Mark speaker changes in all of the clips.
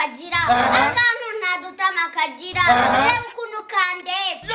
Speaker 1: kagira akantu ntadutama kagira reba ukuntu kandeba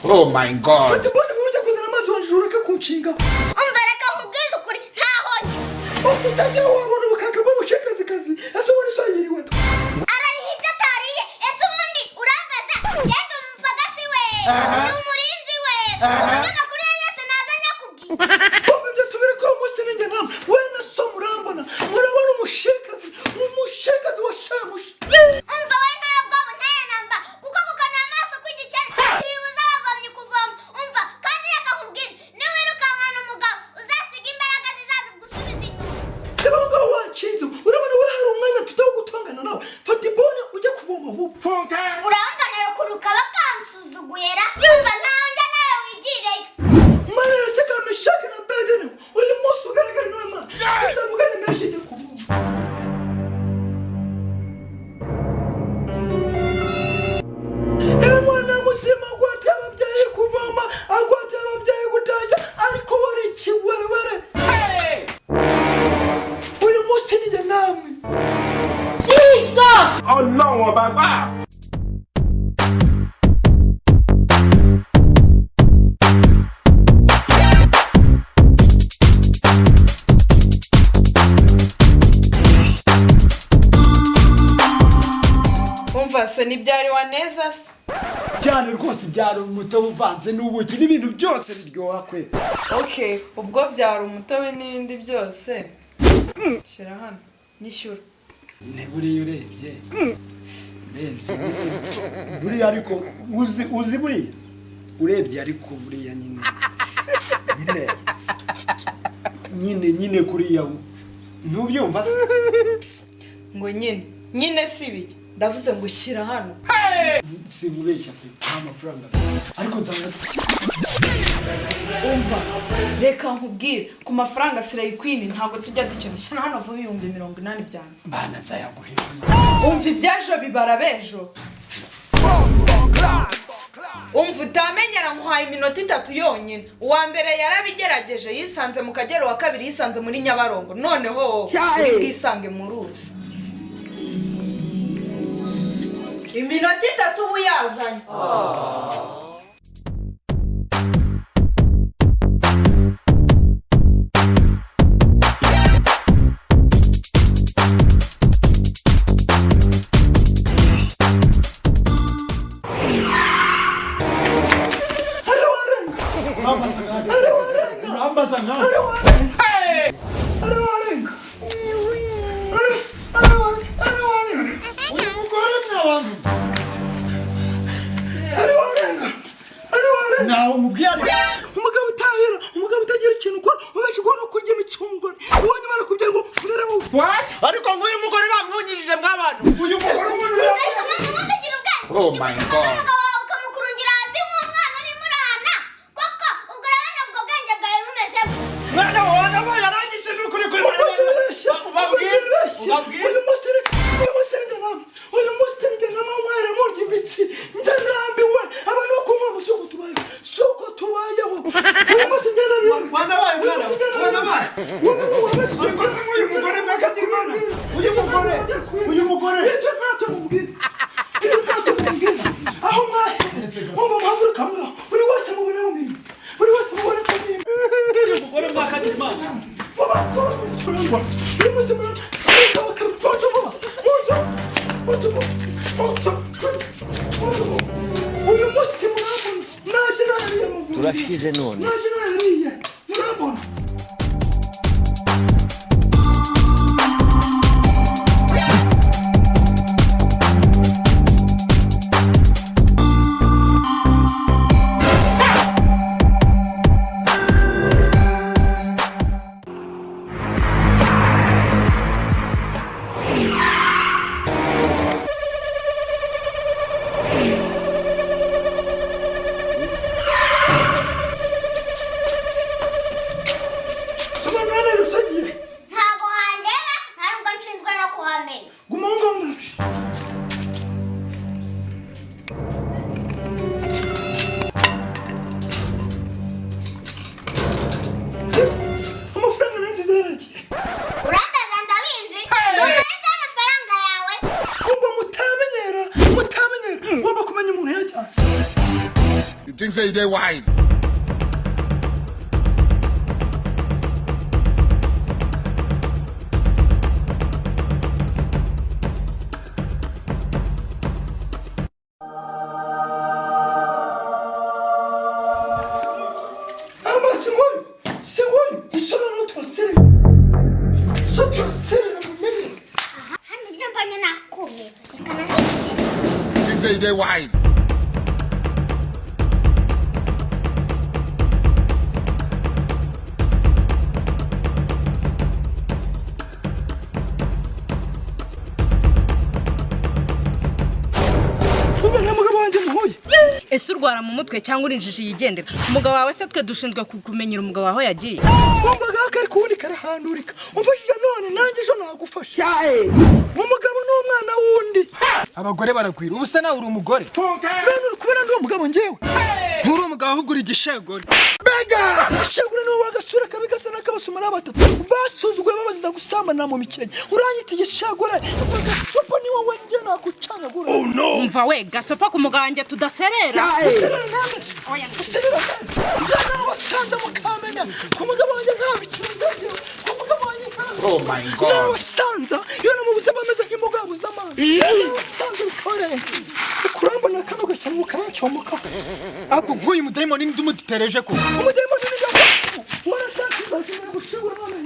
Speaker 2: Oh my God.
Speaker 3: Nibyari waneza se
Speaker 4: cyane rwose byari umutobe uvanze n'ubuki n'ibintu byose biryoha kwe.
Speaker 3: Okay, ubwo byari umutobe n'ibindi byose. Shira hano nyishyura.
Speaker 4: Ne buri urebye. Buri ariko uzi buri urebye ariko buri ya nyine kuriya ntubyumva se.
Speaker 3: ngo nyine si biki ndavuze ngo shyira hano
Speaker 4: Simubeshya pe nta mafaranga ariko nzanaza
Speaker 3: umva reka nkubwire ku mafaranga sirayikwini ntabwo tujya dukina shyira hano vuba 80 byane
Speaker 4: bana nzayaguhera
Speaker 3: umva ibyajo bibara bejo umva utamenyera nkwaye iminota 3 yonyine uwa mbere yarabigerageje yisanze mu Kagero wa kabiri yisanze muri Nyabarongo noneho uri bwisange mu ruzi iminota 3 ubu yazanye
Speaker 4: naho mubwiyane umugabo utahira umugabo utagira ikintu ukora ubasha kubona kurya imicungore ubonye barakubye ngo urere mu ariko ngo uyu mugore bamwunyijije mwabantu uyu mugore
Speaker 1: Oh my god ukamukurungira hasi nk'umwana uri murana koko ubwo urabona ubwo bwenge bwawe bumeze
Speaker 4: mwana wana yarangije n'ukuri kuri ubabwire uyu musore ndanama mwere murya imitsi ndarambiwe abantu bo kumwa mu soko tubayeho uyu musore wanabaye uyu mugore mwakagira imana uyu mugore ntacyo mubwira aho mwahe mumva muhaguruka mwa buri wese mubona mu mirimo buri wese mubona ku mirimo uyu mugore mwakagira imana uyu munsi mwana uyu munsi murabona naje nariye mu
Speaker 2: turashize none
Speaker 4: naje nariye murabona
Speaker 1: ntago handeba ntabwo nshinzwe no kuhamenya
Speaker 4: guma ngo naje amafaranga nanzi zaragiye
Speaker 1: urandaza ndabizi ndumureze amafaranga yawe
Speaker 4: ubwo mutamenyera ngomba kumenya umuntu yajyanye
Speaker 2: you think say they wise
Speaker 4: singoyu isona n'utwasere mumenye
Speaker 1: hano ibyo mbonye nakumiwe reka nanone
Speaker 2: you think say they wise
Speaker 4: ubu nta mugabo wanjye muhuye
Speaker 5: ese urwara mu mutwe cyangwa urinjije yigendera umugabo wawe se twe dushinzwe kumenyera umugabo wawe yagiye
Speaker 4: wumvaga kari kuwundi karahandurika umfashije none nanjye ejo nagufasha umugabo n'umwana wundi abagore baragwira ubu se nawe uri umugore none uri kubera ndi umugabo njyewe nturi umugabo ahubwo uri igishegore igishegore niwe wagasura kabi gasa n'akabasuma ari batatu basuzuguye babaziza gusambana mu mikenke uranyita igishegore agasopo ni wowe njye nagucanagura
Speaker 5: umva we gasopa ku mugabo wanjye tudaserera
Speaker 4: guserera njye nawe wasanze mukamenya ku mugabo wanjye nta bikira ndagira ku mugabo wanjye
Speaker 2: oh my god
Speaker 4: nawe wasanza iyo namubuze bameze nk'imboga yabuze amazi wasanze bikoreye kurambona kano gashyano karacyomoka ako nk'uyu mudayimoni ndi umudutereje ko umudayimoni ni njye waracyakimbaje imbere gucibura none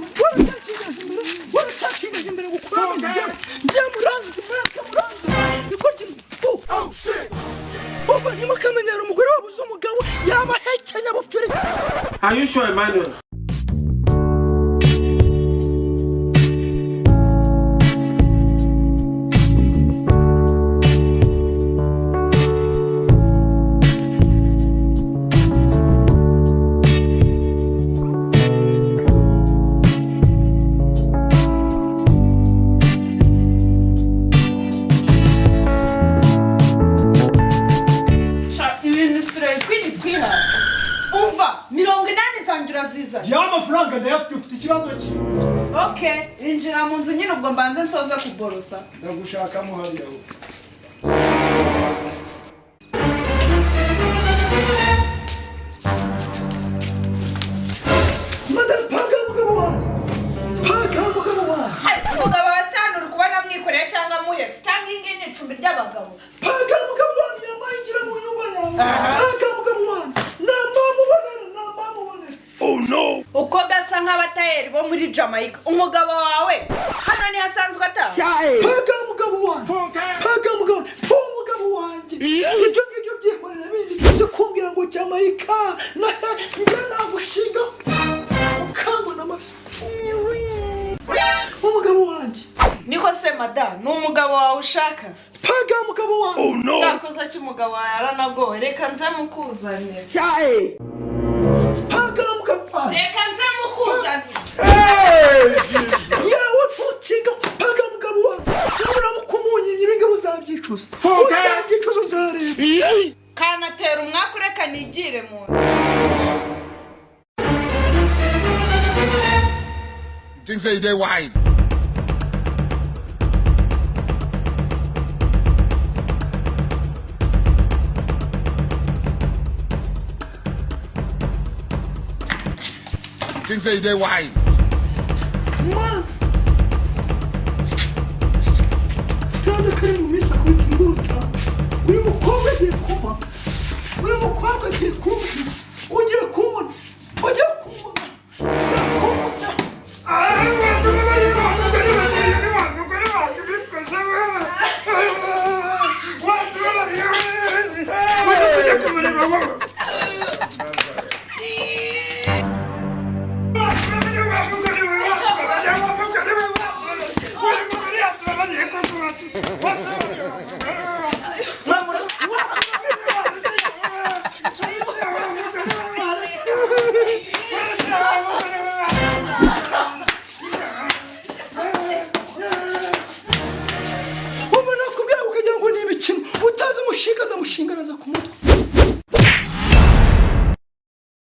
Speaker 4: waracyakimbaje imbere gukuramo njye muranzi mwaka muranzi bikorye uba nyuma akamenyera umugore wabuze umugabo yaba hekenya bupfire
Speaker 6: Are you sure, Emmanuel?
Speaker 4: amafaranga ndayafite ufite ikibazo ki
Speaker 3: Okay, injira mu nzu nyine ubwo mbanze nsoze kuborosa.
Speaker 4: ndagushakamo hariya wowe madame paka mugabo wanjye paka mugabo wanjye
Speaker 3: Umugabo wasana uri kubona mwikoreye cyangwa muhetse cyangwa iyi ngiyi ni icumbi ry'abagabo.
Speaker 4: paka mugabo wanjye yambaye injira mu nyumba yawe paka mugabo wanjye namamubonera
Speaker 6: Oh no!
Speaker 3: Uko gasa nk'abatayeri bo muri Jamaica. Umugabo wawe hano ni hasanzwe ataha.
Speaker 4: paka mugabo wanjye paka mugabo wanjye ibyo ngibyo byikorera bindi byo kumbwira ngo Jamaica njye nagushinga ukambona amaso umugabo wanjye
Speaker 3: Niko se madam, ni umugabo wawe ushaka.
Speaker 4: paka mugabo wanjye
Speaker 6: Oh no!
Speaker 3: Cyakoze cy'umugabo wawe yaranagowe. Reka nze mukuzanire.
Speaker 4: paka mugabo wanjye
Speaker 3: Reka nze mukuzanire.
Speaker 4: yewe ntukinga paka mugabo wanjye uramuka umunyimye ibingibi uzabyicuza uzabyicuza uzareba
Speaker 3: Kanatera umwaka ureka nigire mu nzu.
Speaker 2: You think say they wise? You think say they wise?
Speaker 4: man kaza kari mu minsi akubita inguruta uyu mukobwa agiye kumpa uyu mukobwa agiye kumpa ugiye kumbona